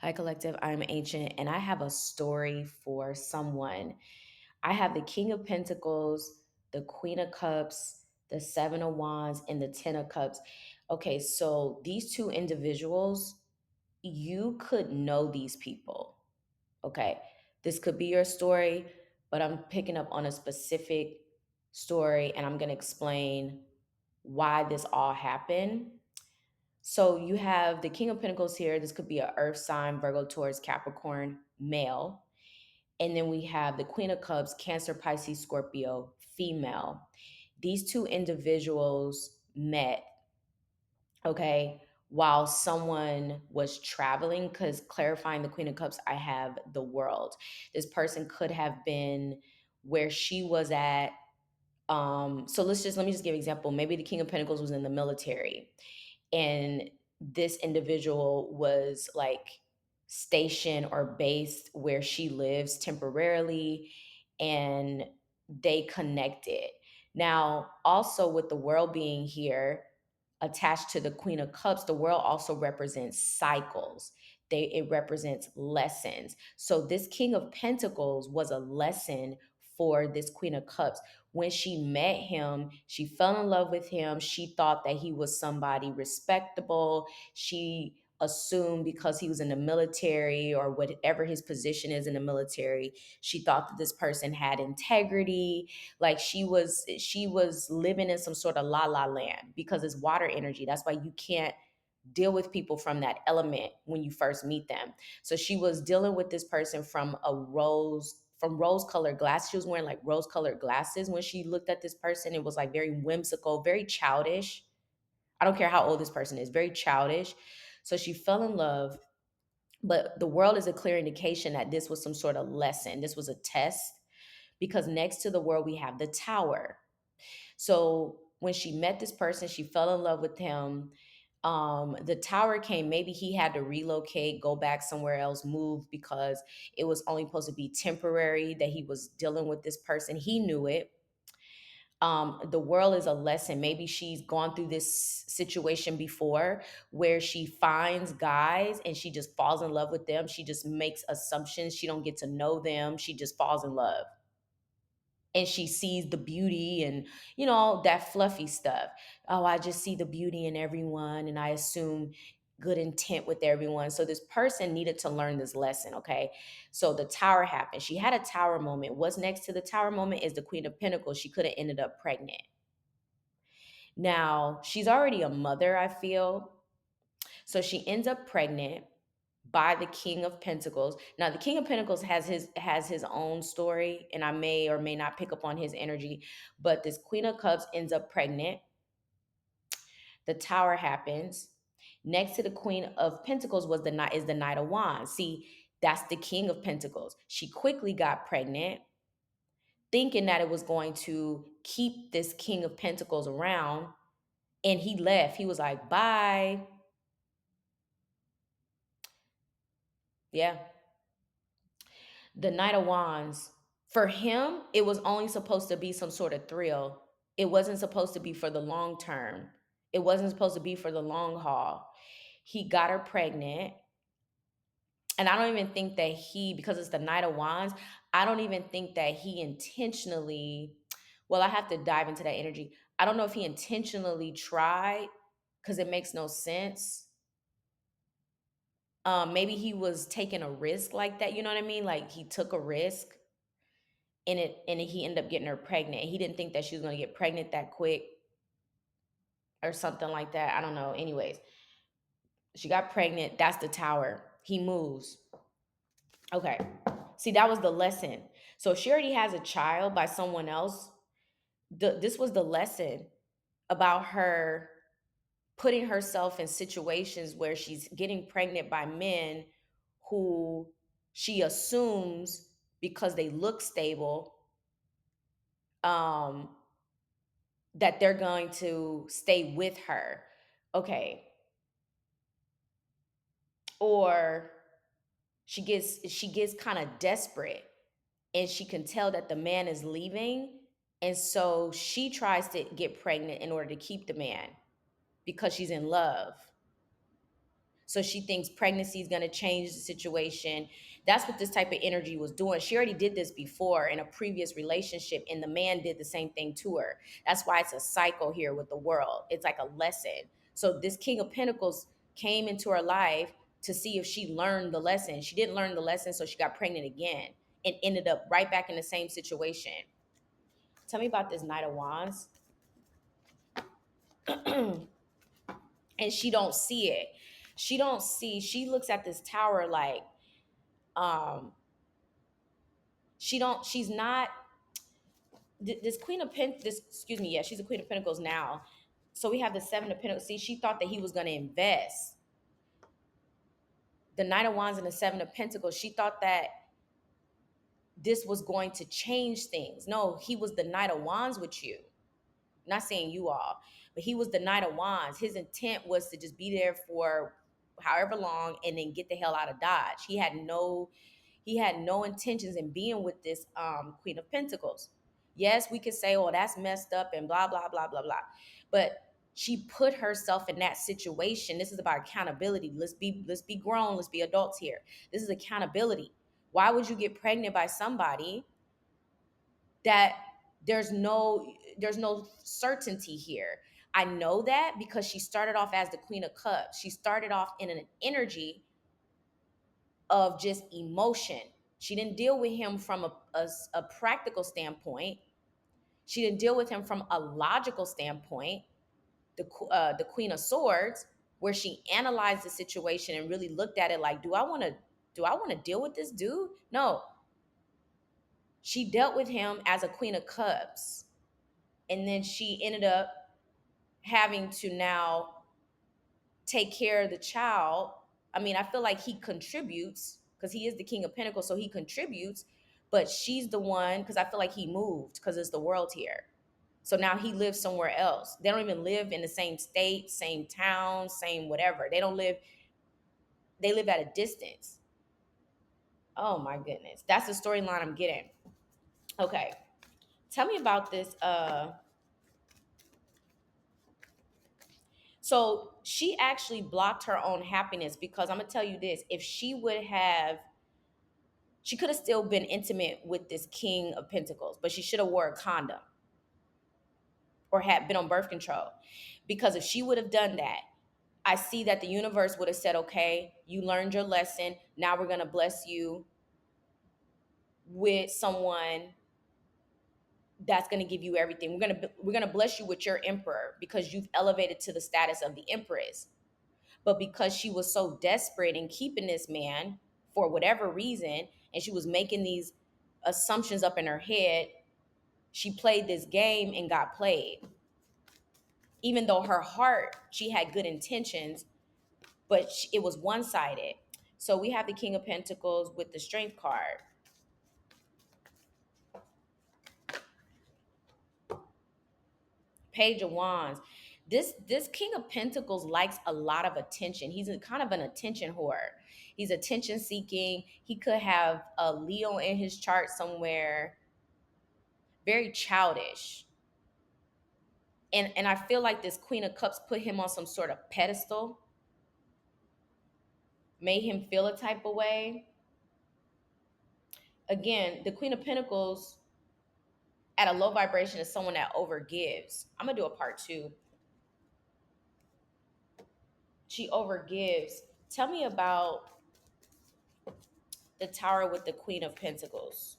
Hi, Collective. I'm Ancient, and I have a story for someone. I have the King of Pentacles, the Queen of Cups, the Seven of Wands, and the Ten of Cups. Okay, so these two individuals, you could know these people. Okay, this could be your story, but I'm picking up on a specific story, and I'm going to explain why this all happened. So you have the King of Pentacles here. This could be a Earth sign, Virgo, Taurus, Capricorn, male. And then we have the Queen of Cups, Cancer, Pisces, Scorpio, female. These two individuals met, okay, while someone was traveling, because clarifying the Queen of Cups, I have the world. This person could have been where she was at. So let me just give an example. Maybe the King of Pentacles was in the military and this individual was like stationed or based where she lives temporarily, and they connected. Now, also with the world being here attached to the Queen of Cups, the world also represents cycles. It represents lessons. So this King of Pentacles was a lesson for this Queen of Cups. When she met him, she fell in love with him. She thought that he was somebody respectable. She assumed because he was in the military or whatever his position is in the military, she thought that this person had integrity. Like she was living in some sort of la la land because it's water energy. That's why you can't deal with people from that element when you first meet them. So she was dealing with this person from rose colored glasses. She was wearing like rose colored glasses when she looked at this person. It was like very whimsical, very childish. I don't care how old this person is, very childish. So she fell in love, but the world is a clear indication that this was some sort of lesson. This was a test because next to the world we have the tower. So when she met this person, she fell in love with him. The tower came. Maybe he had to relocate, go back somewhere else, move because it was only supposed to be temporary that he was dealing with this person. He knew it. The world is a lesson. Maybe she's gone through this situation before where she finds guys and she just falls in love with them. She just makes assumptions. She don't get to know them. She just falls in love and she sees the beauty and that fluffy stuff. Oh, I just see the beauty in everyone and I assume good intent with everyone. So this person needed to learn this lesson. Okay, so the tower happened. She had a tower moment. What's next to the tower moment is the Queen of Pentacles. She could have ended up pregnant. Now she's already a mother, I feel. So she ends up pregnant by the King of Pentacles. Now the King of Pentacles has his own story, and I may or may not pick up on his energy, but this Queen of Cups ends up pregnant. The Tower happens. Next to the Queen of Pentacles is the Knight of Wands. See, that's the King of Pentacles. She quickly got pregnant, thinking that it was going to keep this King of Pentacles around, and he left. He was like, "Bye." Yeah. The Knight of Wands, for him, it was only supposed to be some sort of thrill. It wasn't supposed to be for the long term. It wasn't supposed to be for the long haul. He got her pregnant. And I don't even think that because it's the Knight of Wands, I don't even think that he intentionally, well, I have to dive into that energy. I don't know if he intentionally tried because it makes no sense. Maybe he was taking a risk like that. You know what I mean? Like he took a risk and he ended up getting her pregnant. He didn't think that she was going to get pregnant that quick or something like that. I don't know. Anyways, she got pregnant. That's the tower. He moves. Okay. See, that was the lesson. So if she already has a child by someone else, this was the lesson about her putting herself in situations where she's getting pregnant by men who she assumes because they look stable, um, that they're going to stay with her. Okay. Or she gets kind of desperate and she can tell that the man is leaving, and so she tries to get pregnant in order to keep the man because she's in love. So she thinks pregnancy is going to change the situation. That's what this type of energy was doing. She already did this before in a previous relationship, and the man did the same thing to her. That's why it's a cycle here with the world. It's like a lesson. So this King of Pentacles came into her life to see if she learned the lesson. She didn't learn the lesson, so she got pregnant again and ended up right back in the same situation. Tell me about this Knight of Wands. And she don't see it. She looks at this tower like, um she's not this excuse me, yeah, she's a Queen of Pentacles now. So we have the Seven of Pentacles. See, she thought that he was going to invest. The Knight of Wands and the Seven of Pentacles, she thought that this was going to change things. No, he was the Knight of Wands with you. Not saying you all, but he was the Knight of Wands. His intent was to just be there for however long and then get the hell out of Dodge. He had no intentions in being with this Queen of Pentacles. Yes, we could say, oh, that's messed up and blah, blah, blah, blah, blah. But she put herself in that situation. This is about accountability. Let's be grown, let's be adults here. This is accountability. Why would you get pregnant by somebody that there's no certainty here? I know that because she started off as the Queen of Cups. She started off in an energy of just emotion. She didn't deal with him from a practical standpoint. She didn't deal with him from a logical standpoint. The Queen of Swords, where she analyzed the situation and really looked at it like, do I want to deal with this dude? No, she dealt with him as a Queen of Cups, and then she ended up having to now take care of the child. I mean, I feel like he contributes because he is the King of Pentacles, so he contributes, but she's the one, because I feel like he moved because it's the world here. So now he lives somewhere else. They don't even live in the same state, same town, same whatever. They live at a distance. Oh my goodness. That's the storyline I'm getting. Okay. Tell me about this. So she actually blocked her own happiness, because I'm gonna tell you this: if she could have still been intimate with this King of Pentacles, but she should have wore a condom or had been on birth control. Because if she would have done that, I see that the universe would have said, okay, you learned your lesson. Now we're gonna bless you with someone that's going to give you everything. We're going to bless you with your emperor because you've elevated to the status of the empress. But because she was so desperate in keeping this man for whatever reason, and she was making these assumptions up in her head, she played this game and got played. Even though her heart, she had good intentions, but it was one-sided. So we have the King of Pentacles with the Strength card. Page of Wands. This King of Pentacles likes a lot of attention. He's kind of an attention whore. He's attention seeking. He could have a Leo in his chart somewhere. Very childish. And I feel like this Queen of Cups put him on some sort of pedestal, made him feel a type of way. Again, the Queen of Pentacles at a low vibration is someone that overgives. I'm gonna do a part 2. She overgives. Tell me about the Tower with the Queen of Pentacles.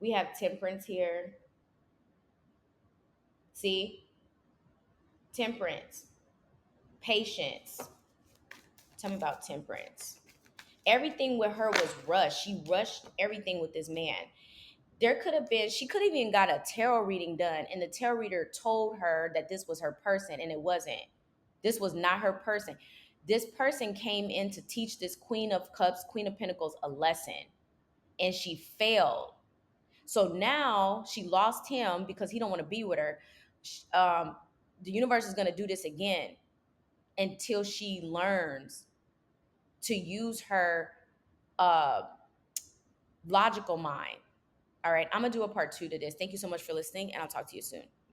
We have Temperance here. See? Temperance. Patience. Tell me about Temperance. Everything with her was rushed. She rushed everything with this man. She could have even got a tarot reading done, and the tarot reader told her that this was her person, and it wasn't. This was not her person. This person came in to teach this Queen of Cups, Queen of Pentacles a lesson, and she failed. So now she lost him because he don't want to be with her. Um, the universe is going to do this again until she learns to use her uh, logical mind. All right, I'm going to do a part 2 to this. Thank you so much for listening, and I'll talk to you soon.